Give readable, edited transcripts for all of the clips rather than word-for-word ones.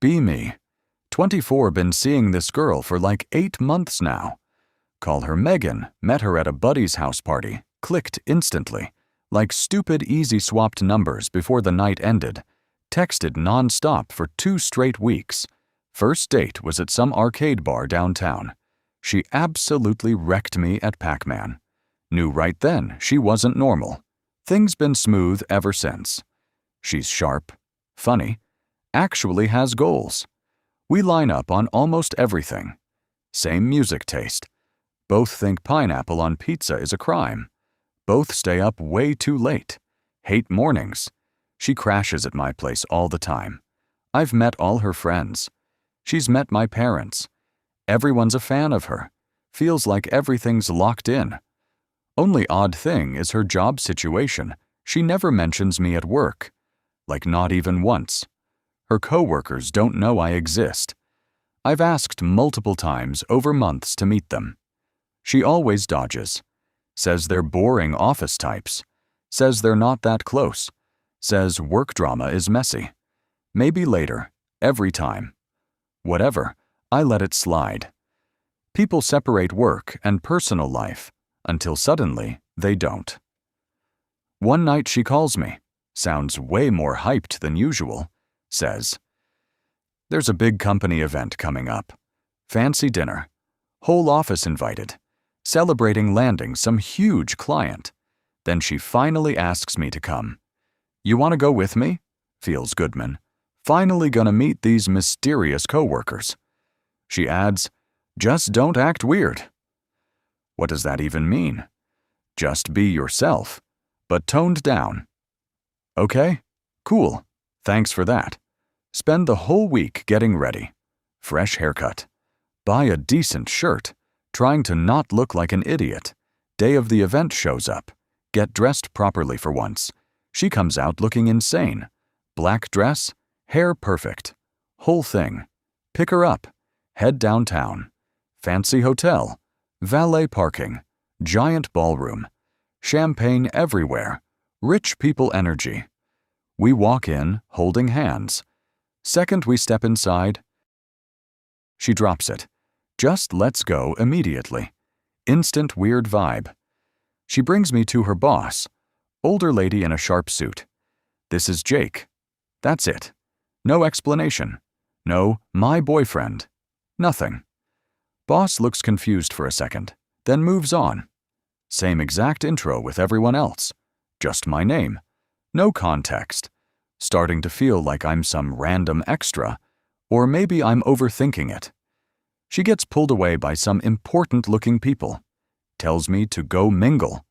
Be me. 24, been seeing this girl for like 8 months now. Call her Megan, met her at a buddy's house party, clicked instantly. Like stupid easy swapped numbers before the night ended. Texted non-stop for 2 straight weeks. First date was at some arcade bar downtown. She absolutely wrecked me at Pac-Man. Knew right then she wasn't normal. Things been smooth ever since. She's sharp, funny, actually has goals. We line up on almost everything. Same music taste. Both think pineapple on pizza is a crime. Both stay up way too late. Hate mornings. She crashes at my place all the time. I've met all her friends. She's met my parents. Everyone's a fan of her. Feels like everything's locked in. Only odd thing is her job situation. She never mentions me at work. Like not even once. Her coworkers don't know I exist. I've asked multiple times over months to meet them. She always dodges. Says they're boring office types. Says they're not that close. Says work drama is messy. Maybe later, every time. Whatever, I let it slide. People separate work and personal life, until suddenly they don't. One night she calls me, sounds way more hyped than usual, says, "There's a big company event coming up. Fancy dinner. Whole office invited. Celebrating landing some huge client." Then she finally asks me to come. "You want to go with me?" Feels Goodman. Finally gonna meet these mysterious coworkers. She adds, "Just don't act weird." What does that even mean? Just be yourself, but toned down. Okay, cool. Thanks for that. Spend the whole week getting ready. Fresh haircut. Buy a decent shirt. Trying to not look like an idiot. Day of the event shows up. Get dressed properly for once. She comes out looking insane. Black dress, hair perfect. Whole thing. Pick her up. Head downtown. Fancy hotel. Valet parking. Giant ballroom. Champagne everywhere. Rich people energy. We walk in, holding hands. Second we step inside, she drops it. Just lets go immediately. Instant weird vibe. She brings me to her boss, older lady in a sharp suit. "This is Jake." That's it. No explanation. No, my boyfriend. Nothing. Boss looks confused for a second, then moves on. Same exact intro with everyone else. Just my name. No context. Starting to feel like I'm some random extra, or maybe I'm overthinking it. She gets pulled away by some important-looking people. Tells me to go mingle.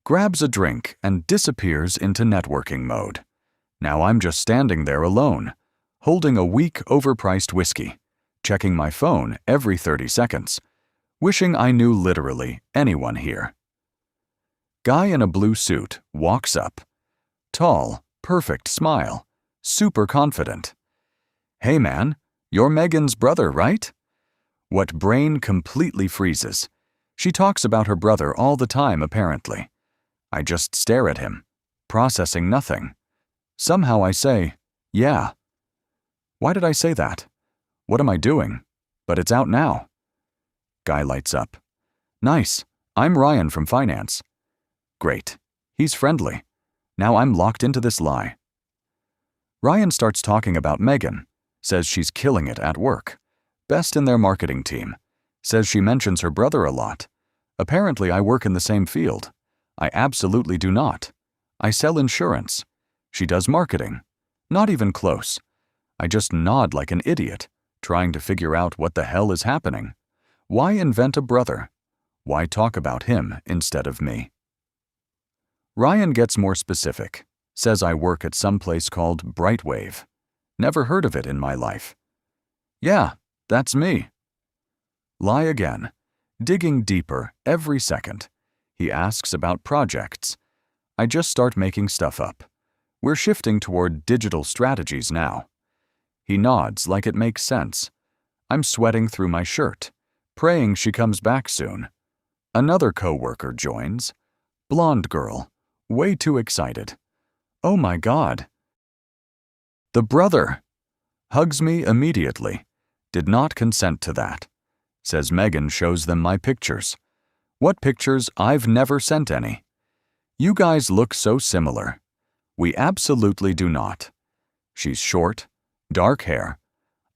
Grabs a drink and disappears into networking mode. Now I'm just standing there alone, holding a weak, overpriced whiskey, checking my phone every 30 seconds, wishing I knew literally anyone here. Guy in a blue suit walks up. Tall, perfect smile, super confident. "Hey man, you're Megan's brother, right?" What brain completely freezes. She talks about her brother all the time, apparently. I just stare at him, processing nothing. Somehow I say, "Yeah." Why did I say that? What am I doing? But it's out now. Guy lights up. "Nice. I'm Ryan from finance." Great. He's friendly. Now I'm locked into this lie. Ryan starts talking about Megan. Says she's killing it at work. Best in their marketing team. Says she mentions her brother a lot. Apparently I work in the same field. I absolutely do not. I sell insurance. She does marketing. Not even close. I just nod like an idiot, trying to figure out what the hell is happening. Why invent a brother? Why talk about him instead of me? Ryan gets more specific. Says I work at some place called Brightwave. Never heard of it in my life. Yeah, that's me. Lie again. Digging deeper every second. He asks about projects. I just start making stuff up. We're shifting toward digital strategies now. He nods like it makes sense. I'm sweating through my shirt, praying she comes back soon. Another coworker joins. Blonde girl. Way too excited. Oh my God. The brother. Hugs me immediately. Did not consent to that. Says Megan shows them my pictures. What pictures? I've never sent any. You guys look so similar. We absolutely do not. She's short, dark hair.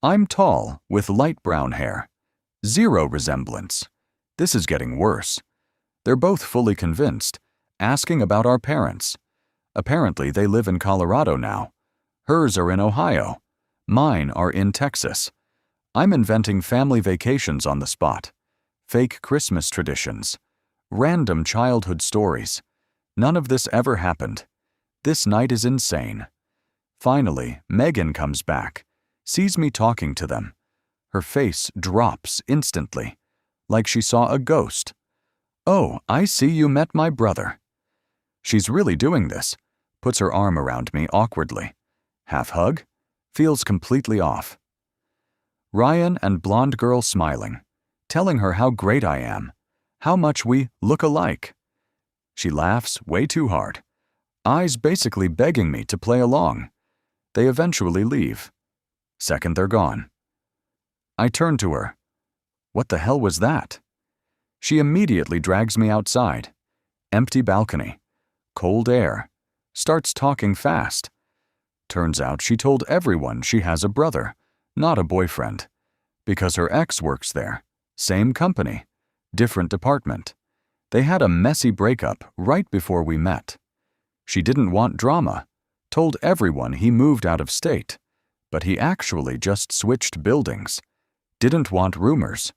I'm tall, with light brown hair. Zero resemblance. This is getting worse. They're both fully convinced, asking about our parents. Apparently they live in Colorado now. Hers are in Ohio. Mine are in Texas. I'm inventing family vacations on the spot. Fake Christmas traditions. Random childhood stories. None of this ever happened. This night is insane. Finally, Megan comes back, sees me talking to them. Her face drops instantly, like she saw a ghost. Oh, I see you met my brother. She's really doing this, puts her arm around me awkwardly. Half hug, feels completely off. Ryan and blonde girl smiling, telling her how great I am, how much we look alike. She laughs way too hard, eyes basically begging me to play along. They eventually leave. Second they're gone. I turn to her. What the hell was that? She immediately drags me outside. Empty balcony. Cold air. Starts talking fast. Turns out she told everyone she has a brother, not a boyfriend, because her ex works there. Same company. Different department. They had a messy breakup right before we met. She didn't want drama. Told everyone he moved out of state, but he actually just switched buildings. Didn't want rumors.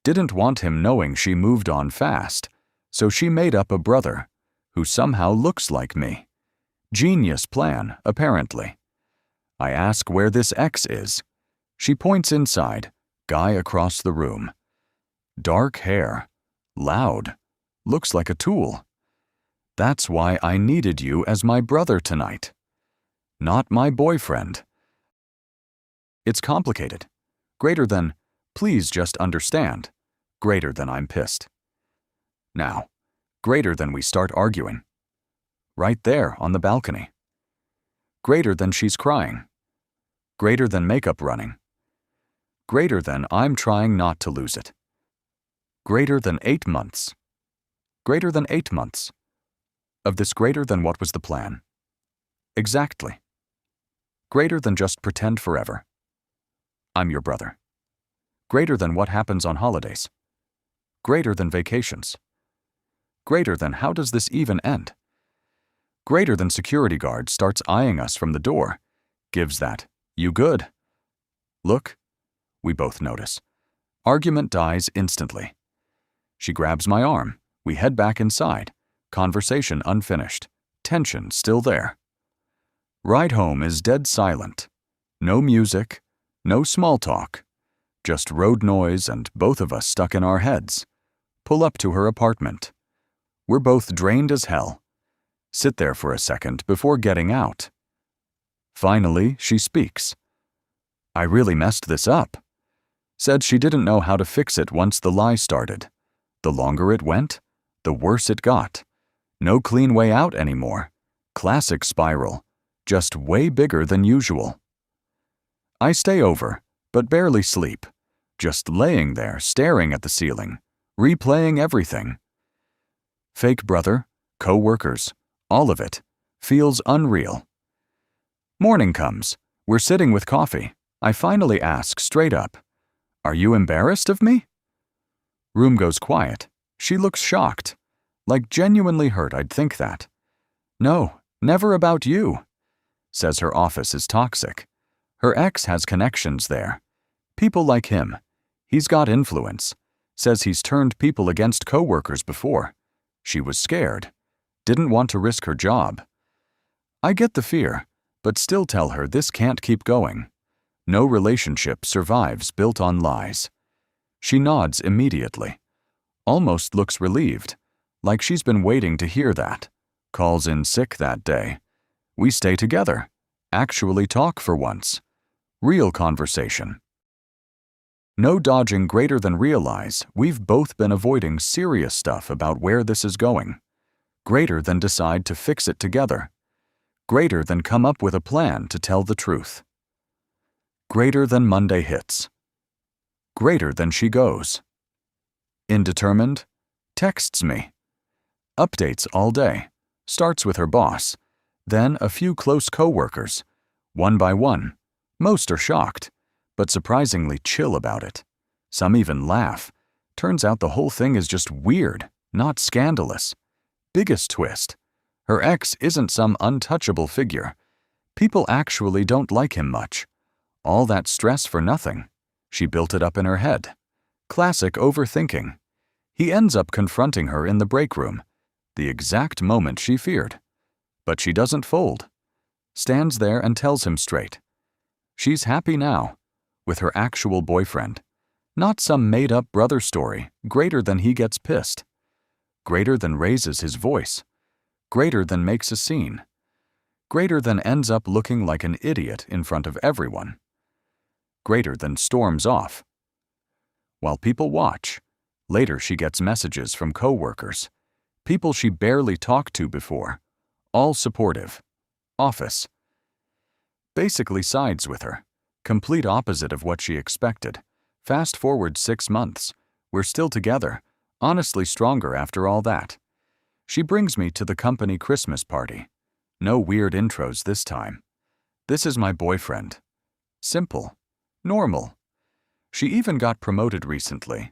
Didn't want him knowing she moved on fast, so she made up a brother, who somehow looks like me. Genius plan, apparently. I ask where this ex is. She points inside, guy across the room. Dark hair. Loud. Looks like a tool. That's why I needed you as my brother tonight. Not my boyfriend. It's complicated. Greater than, please just understand. Greater than I'm pissed. Now, greater than we start arguing. Right there on the balcony. Greater than she's crying. Greater than makeup running. Greater than I'm trying not to lose it. Greater than 8 months. Greater than 8 months. Of this greater than what was the plan? Exactly. Greater than just pretend forever. I'm your brother. Greater than what happens on holidays. Greater than vacations. Greater than how does this even end? Greater than security guard starts eyeing us from the door. Gives that, you good? Look. We both notice. Argument dies instantly. She grabs my arm. We head back inside. Conversation unfinished. Tension still there. Ride home is dead silent. No music, no small talk. Just road noise and both of us stuck in our heads. Pull up to her apartment. We're both drained as hell. Sit there for a second before getting out. Finally, she speaks. I really messed this up. Said she didn't know how to fix it once the lie started. The longer it went, the worse it got. No clean way out anymore. Classic spiral. Just way bigger than usual. I stay over, but barely sleep. Just laying there, staring at the ceiling, replaying everything. Fake brother, co-workers, all of it, feels unreal. Morning comes. We're sitting with coffee. I finally ask straight up, "Are you embarrassed of me?" Room goes quiet. She looks shocked, like genuinely hurt I'd think that. No, never about you. Says her office is toxic. Her ex has connections there. People like him. He's got influence. Says he's turned people against coworkers before. She was scared. Didn't want to risk her job. I get the fear, but still tell her this can't keep going. No relationship survives built on lies. She nods immediately. Almost looks relieved, like she's been waiting to hear that. Calls in sick that day. We stay together. Actually talk for once. Real conversation. No dodging greater than realize we've both been avoiding serious stuff about where this is going. Greater than decide to fix it together. Greater than come up with a plan to tell the truth. Greater than Monday hits. Greater than she goes. Indetermined. Texts me. Updates all day. Starts with her boss. Then a few close coworkers. One by one. Most are shocked, but surprisingly chill about it. Some even laugh. Turns out the whole thing is just weird, not scandalous. Biggest twist. Her ex isn't some untouchable figure. People actually don't like him much. All that stress for nothing. She built it up in her head. Classic overthinking. He ends up confronting her in the break room, the exact moment she feared. But she doesn't fold. Stands there and tells him straight. She's happy now, with her actual boyfriend. Not some made-up brother story, greater than he gets pissed. Greater than raises his voice. Greater than makes a scene. Greater than ends up looking like an idiot in front of everyone. Greater than storms off. While people watch, later she gets messages from coworkers, people she barely talked to before, all supportive. Office. Basically sides with her. Complete opposite of what she expected. Fast forward 6 months. We're still together, honestly stronger after all that. She brings me to the company Christmas party. No weird intros this time. This is my boyfriend. Simple. Normal. She even got promoted recently.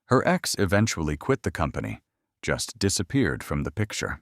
Her ex eventually quit the company, just disappeared from the picture.